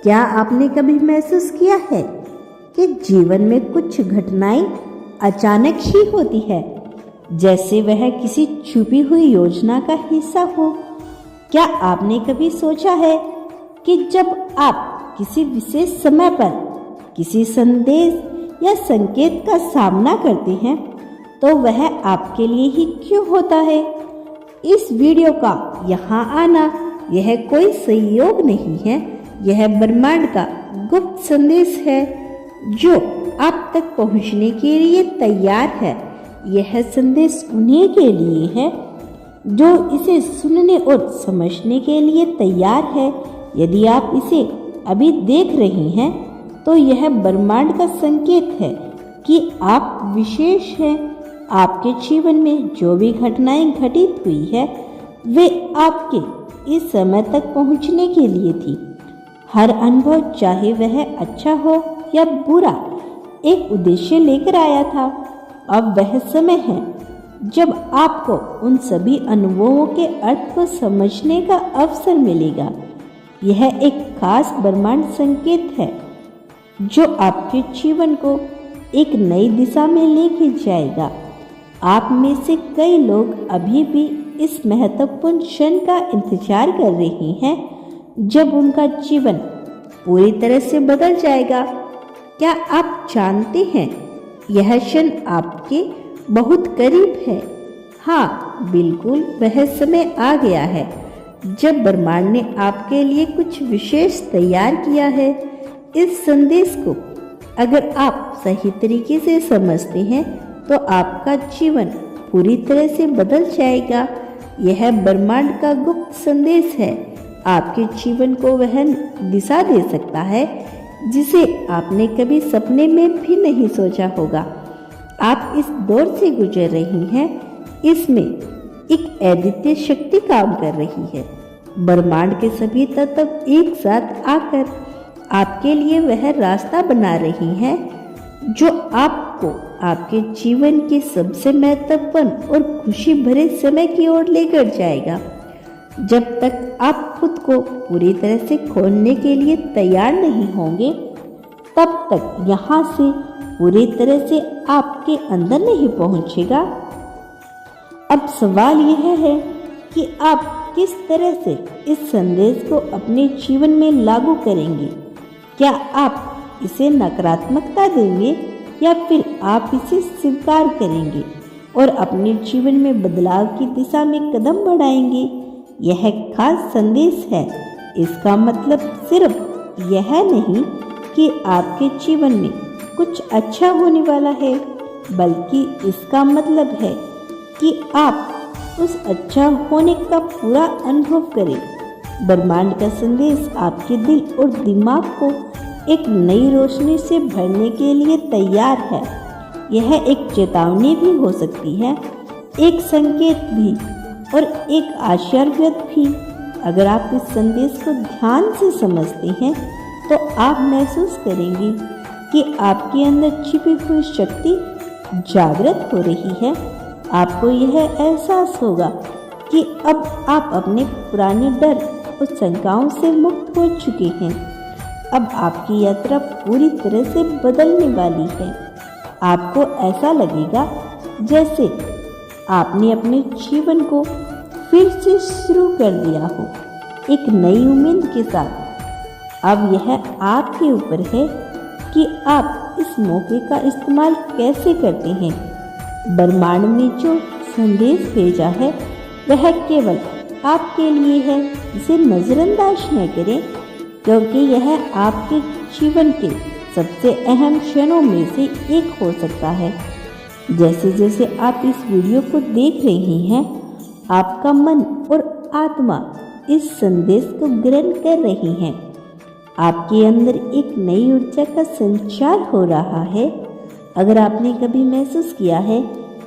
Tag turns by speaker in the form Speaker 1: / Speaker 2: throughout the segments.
Speaker 1: क्या आपने कभी महसूस किया है कि जीवन में कुछ घटनाएं अचानक ही होती है, जैसे वह किसी छुपी हुई योजना का हिस्सा हो? क्या आपने कभी सोचा है कि जब आप किसी विशेष समय पर किसी संदेश या संकेत का सामना करते हैं तो वह आपके लिए ही क्यों होता है? इस वीडियो का यहाँ आना यह कोई संयोग नहीं है, यह ब्रह्मांड का गुप्त संदेश है जो आप तक पहुँचने के लिए तैयार है। यह संदेश उन्हीं के लिए है जो इसे सुनने और समझने के लिए तैयार है। यदि आप इसे अभी देख रही हैं तो यह ब्रह्मांड का संकेत है कि आप विशेष हैं। आपके जीवन में जो भी घटनाएं घटित हुई है वे आपके इस समय तक पहुंचने के लिए थी। हर अनुभव, चाहे वह अच्छा हो या बुरा, एक उद्देश्य लेकर आया था। अब वह समय है जब आपको उन सभी अनुभवों के अर्थ को समझने का अवसर मिलेगा। यह एक खास ब्रह्मांड संकेत है जो आपके जीवन को एक नई दिशा में लेके जाएगा। आप में से कई लोग अभी भी इस महत्वपूर्ण क्षण का इंतजार कर रही हैं जब उनका जीवन पूरी तरह से बदल जाएगा। क्या आप जानते हैं यह क्षण आपके बहुत करीब है? हाँ, बिल्कुल, वह समय आ गया है जब ब्रह्मांड ने आपके लिए कुछ विशेष तैयार किया है। इस संदेश को अगर आप सही तरीके से समझते हैं तो आपका जीवन पूरी तरह से बदल जाएगा। यह ब्रह्मांड का गुप्त संदेश है, आपके जीवन को वह दिशा दे सकता है जिसे आपने कभी सपने में भी नहीं सोचा होगा। आप इस दौर से गुजर रही हैं, इसमें एक अद्वितीय शक्ति काम कर रही है। ब्रह्मांड के सभी तत्व एक साथ आकर आपके लिए वह रास्ता बना रही हैं जो आपको आपके जीवन के सबसे महत्वपूर्ण और खुशी भरे समय की ओर लेकर जाएगा। जब तक आप खुद को पूरी तरह से खोलने के लिए तैयार नहीं होंगे, तब तक यहाँ से पूरी तरह से आपके अंदर नहीं पहुँचेगा। अब सवाल यह है कि आप किस तरह से इस संदेश को अपने जीवन में लागू करेंगे। क्या आप इसे नकारात्मकता देंगे या फिर आप इसे स्वीकार करेंगे और अपने जीवन में बदलाव की दिशा में कदम बढ़ाएंगे? यह खास संदेश है। इसका मतलब सिर्फ यह नहीं कि आपके जीवन में कुछ अच्छा होने वाला है, बल्कि इसका मतलब है कि आप उस अच्छा होने का पूरा अनुभव करें। ब्रह्मांड का संदेश आपके दिल और दिमाग को एक नई रोशनी से भरने के लिए तैयार है। यह एक चेतावनी भी हो सकती है, एक संकेत भी और एक आशीर्वाद भी। अगर आप इस संदेश को ध्यान से समझते हैं तो आप महसूस करेंगे कि आपके अंदर छिपी हुई शक्ति जागृत हो रही है। आपको यह एहसास होगा कि अब आप अपने पुराने डर और शंकाओं से मुक्त हो चुके हैं। अब आपकी यात्रा पूरी तरह से बदलने वाली है। आपको ऐसा लगेगा जैसे आपने अपने जीवन को फिर से शुरू कर दिया हो, एक नई उम्मीद के साथ। अब यह आपके ऊपर है कि आप इस मौके का इस्तेमाल कैसे करते हैं। ब्रह्मांड ने जो संदेश भेजा है वह केवल आपके लिए है। इसे नज़रअंदाज न करें, क्योंकि यह आपके जीवन के सबसे अहम क्षणों में से एक हो सकता है। जैसे जैसे आप इस वीडियो को देख रही हैं, आपका मन और आत्मा इस संदेश को ग्रहण कर रही हैं। आपके अंदर एक नई ऊर्जा का संचार हो रहा है। अगर आपने कभी महसूस किया है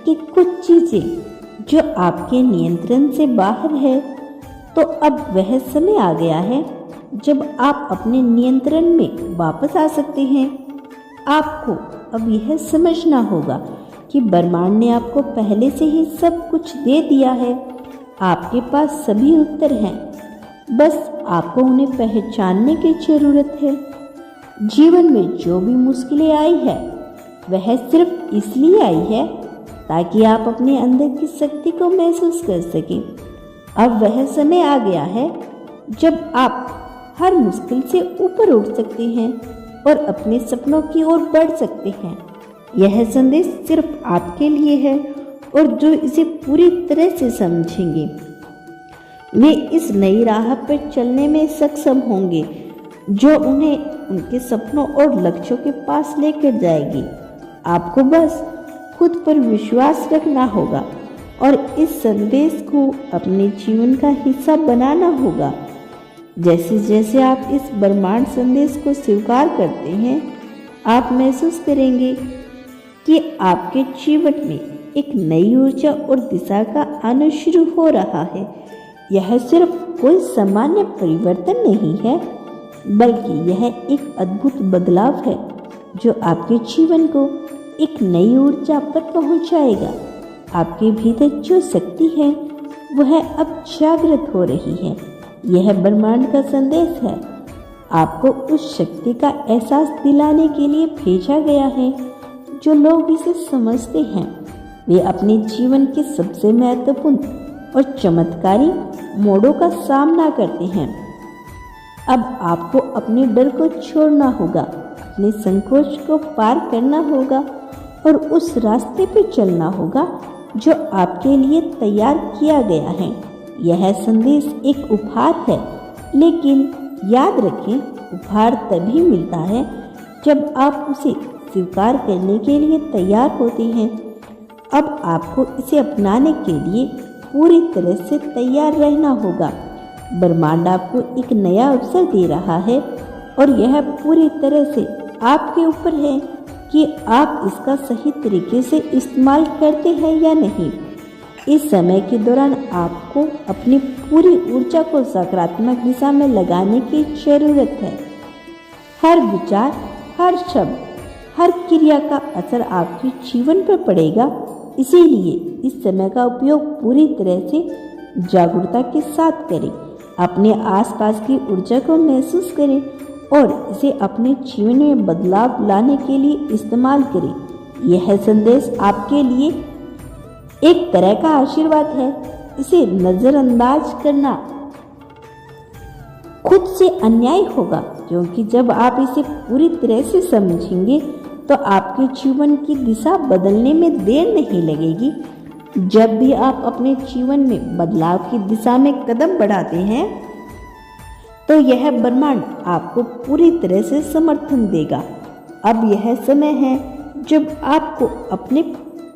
Speaker 1: कि कुछ चीज़ें जो आपके नियंत्रण से बाहर है, तो अब वह समय आ गया है जब आप अपने नियंत्रण में वापस आ सकते हैं। आपको अब यह समझना होगा कि ब्रह्मांड ने आपको पहले से ही सब कुछ दे दिया है। आपके पास सभी उत्तर हैं। बस आपको उन्हें पहचानने की जरूरत है। जीवन में जो भी मुश्किलें आई है वह सिर्फ इसलिए आई है ताकि आप अपने अंदर की शक्ति को महसूस कर सकें। अब वह समय आ गया है जब आप हर मुश्किल से ऊपर उठ सकते हैं और अपने सपनों की ओर बढ़ सकते हैं। यह संदेश सिर्फ आपके लिए है और जो इसे पूरी तरह से समझेंगे वे इस नई राह पर चलने में सक्षम होंगे जो उन्हें उनके सपनों और लक्ष्यों के पास लेकर जाएगी। आपको बस खुद पर विश्वास रखना होगा और इस संदेश को अपने जीवन का हिस्सा बनाना होगा। जैसे जैसे आप इस ब्रह्मांड संदेश को स्वीकार करते हैं, आप महसूस करेंगे कि आपके जीवन में एक नई ऊर्जा और दिशा का आना शुरू हो रहा है। यह सिर्फ कोई सामान्य परिवर्तन नहीं है, बल्कि यह एक अद्भुत बदलाव है जो आपके जीवन को एक नई ऊर्जा पर पहुंचाएगा। आपके भीतर जो शक्ति है वह अब जागृत हो रही है। यह ब्रह्मांड का संदेश है। आपको उस शक्ति का एहसास दिलाने के लिए भेजा गया है। जो लोग इसे समझते हैं वे अपने जीवन के सबसे महत्वपूर्ण और चमत्कारी मोड़ों का सामना करते हैं। अब आपको अपने डर को छोड़ना होगा, अपने संकोच को पार करना होगा और उस रास्ते पर चलना होगा जो आपके लिए तैयार किया गया है। यह संदेश एक उपहार है, लेकिन याद रखें, उपहार तभी मिलता है जब आप उसे स्वीकार करने के लिए तैयार होते हैं। अब आपको इसे अपनाने के लिए पूरी तरह से तैयार रहना होगा। ब्रह्मांड आपको एक नया अवसर दे रहा है और यह पूरी तरह से आपके ऊपर है कि आप इसका सही तरीके से इस्तेमाल करते हैं या नहीं। इस समय के दौरान आपको अपनी पूरी ऊर्जा को सकारात्मक दिशा में लगाने की जरूरत है। हर विचार, हर शब्द, हर क्रिया का असर आपके जीवन पर पड़ेगा। इसीलिए इस समय का उपयोग पूरी तरह से जागरूकता के साथ करें। अपने आसपास की ऊर्जा को महसूस करें और इसे अपने जीवन में बदलाव लाने के लिए इस्तेमाल करें। यह संदेश आपके लिए एक तरह का आशीर्वाद है। इसे नजरअंदाज करना खुद से अन्याय होगा, क्योंकि जब आप इसे पूरी तरह से समझेंगे तो आपके जीवन की दिशा बदलने में देर नहीं लगेगी। जब भी आप अपने जीवन में बदलाव की दिशा में कदम बढ़ाते हैं तो यह ब्रह्मांड आपको पूरी तरह से समर्थन देगा। अब यह समय है जब आपको अपने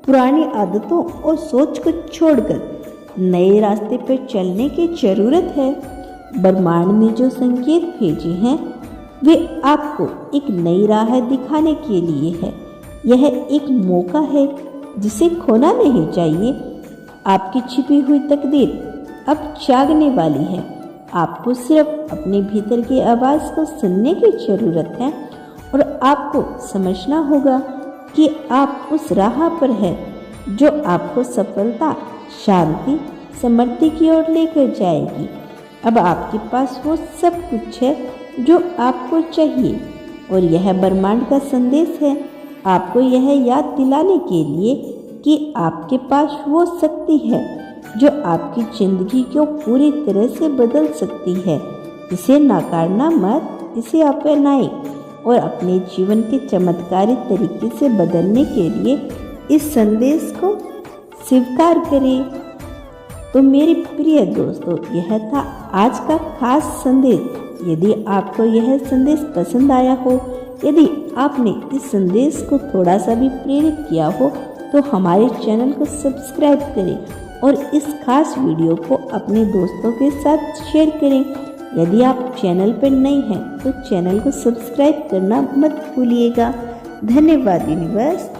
Speaker 1: पुरानी आदतों और सोच को छोड़कर नए रास्ते पर चलने की जरूरत है। ब्रह्मांड ने जो संकेत भेजे हैं वे आपको एक नई राह दिखाने के लिए है। यह एक मौका है जिसे खोना नहीं चाहिए। आपकी छिपी हुई तकदीर अब जागने वाली है। आपको सिर्फ अपने भीतर की आवाज़ को सुनने की जरूरत है और आपको समझना होगा कि आप उस राह पर हैं जो आपको सफलता, शांति, समृद्धि की ओर लेकर जाएगी। अब आपके पास वो सब कुछ है जो आपको चाहिए और यह ब्रह्मांड का संदेश है आपको यह याद दिलाने के लिए कि आपके पास वो शक्ति है जो आपकी जिंदगी को पूरी तरह से बदल सकती है। इसे नकारना मत, इसे अपनाएं और अपने जीवन के चमत्कारी तरीके से बदलने के लिए इस संदेश को स्वीकार करें। तो मेरे प्रिय दोस्तों, यह था आज का खास संदेश। यदि आपको यह संदेश पसंद आया हो, यदि आपने इस संदेश को थोड़ा सा भी प्रेरित किया हो, तो हमारे चैनल को सब्सक्राइब करें और इस खास वीडियो को अपने दोस्तों के साथ शेयर करें। यदि आप चैनल पर नए हैं तो चैनल को सब्सक्राइब करना मत भूलिएगा। धन्यवाद यूनिवर्स।